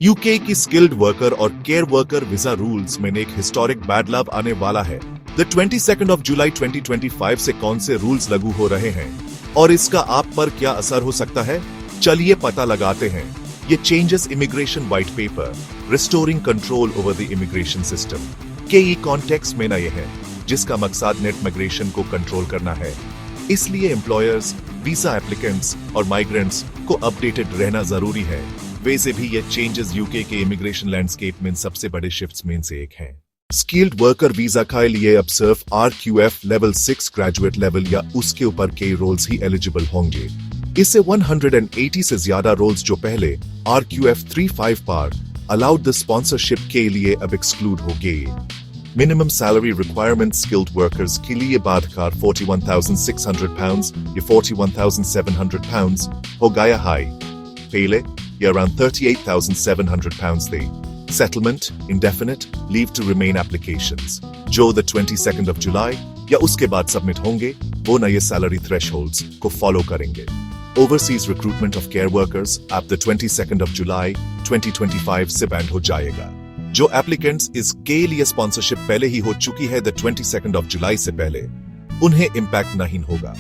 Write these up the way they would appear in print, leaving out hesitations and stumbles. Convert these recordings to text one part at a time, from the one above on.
UK की skilled worker और care worker visa rules में एक हिस्टोरिक बदलाव आने वाला है। द 22 ऑफ जुलाई 2025 से कौन से रूल्स लागू हो रहे हैं और इसका आप पर क्या असर हो सकता है, चलिए पता लगाते हैं। ये changes immigration white paper restoring control over the immigration system के ई कॉन्टेक्स्ट में नए हैं, जिसका मकसद नेट माइग्रेशन को कंट्रोल करना है। इसलिए एम्प्लॉयर्स, वीजा एप्लीकेंट्स और माइग्रेंट्स को अपडेटेड रहना जरूरी है। वैसे भी ये चेंजेस यूके के इमिग्रेशन लैंडस्केप में सबसे बड़े शिफ्ट्स में से एक है। स्किल्ड वर्कर वीजा के लिए अब सिर्फ RQF लेवल 6 ग्रेजुएट लेवल या उसके ऊपर के रोल्स ही एलिजिबल होंगे। इससे 180 से ज्यादा रोल्स जो पहले RQF 3-5 पर अलाउड द स्पॉन्सरशिप के लिए अब एक्सक्लूड हो गए। Minimum salary requirement skilled workers के लिए बढ़कर £41,600 या £41,700 हो गया है। पहले ये around £38,700 थे। Settlement, indefinite, leave to remain applications, जो the 22 of July या उसके बाद सबमिट होंगे, वो नए सैलरी थ्रेशोल्ड्स को फॉलो करेंगे। Overseas recruitment of care workers अब the 22 of July 2025 से बैंड हो जाएगा। जो एप्लीकेंट्स इसके लिए स्पॉन्सरशिप पहले ही हो चुकी है the 22 of July से पहले, उन्हें इम्पैक्ट नहीं होगा।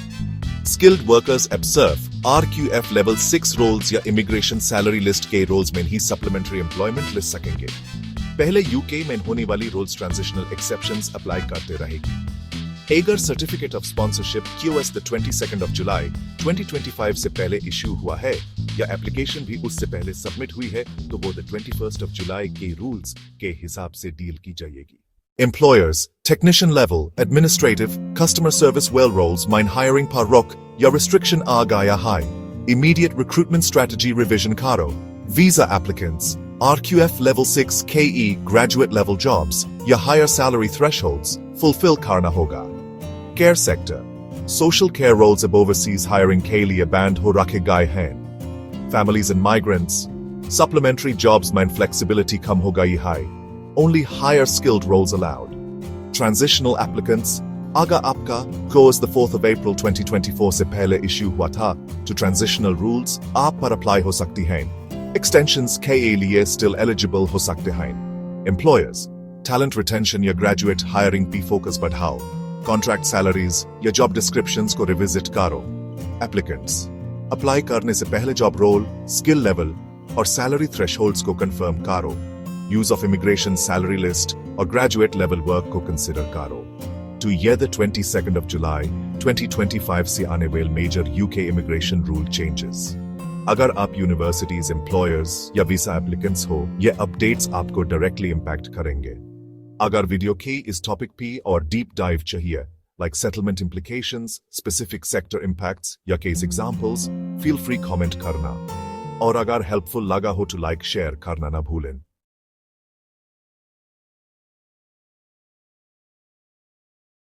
स्किल्ड वर्कर्स अब सिर्फ RQF लेवल 6 रोल्स या इमिग्रेशन सैलरी लिस्ट के रोल्स में ही सप्लीमेंट्री एम्प्लॉयमेंट ले सकेंगे। पहले यूके में होने वाली रोल्स ट्रांजिशनल एक्सेप्शंस अप्लाई करते रहेगी। अगर certificate of sponsorship QS the 22 of July 2025 से पहले इश्यू हुआ है या एप्लीकेशन भी उससे पहले सबमिट हुई है, तो वो द 21 of July के रूल्स के हिसाब से डील की जाएगी। Employers, technician level, administrative, customer service well roles mine hiring par rock ya restriction a gaya high. Immediate recruitment strategy revision karo. Visa applicants, RQF level 6 KE graduate level jobs ya higher salary thresholds fulfill karna hoga. Care sector, social care roles ab overseas hiring ke liye banned ho rakhe gaye hain. Families and migrants, supplementary jobs mine flexibility kam ho gayi high. Only higher skilled roles allowed. Transitional applicants, आगा आपका course the 4th of April 2024 से पहले issue हुआ था, to transitional rules आप पर apply हो सकती हैं। Extensions के लिए still eligible हो सकते हैं। Employers, talent retention या graduate hiring पे focus बढ़ाओ। Contract salaries या job descriptions को revisit करो। Applicants, अप्लाई करने से पहले job role, skill level और salary thresholds को confirm करो। Use of immigration salary list और graduate level work को consider करो। To year the 22 of July 2025 से आने वाले major UK immigration rule changes। अगर आप universities, employers या visa applicants हो, ये updates आपको directly impact करेंगे। अगर वीडियो के इस टॉपिक पे और deep dive चाहिए, like settlement implications, specific sector impacts या case examples, feel free comment करना। और अगर helpful लगा हो तो like share करना ना भूलें।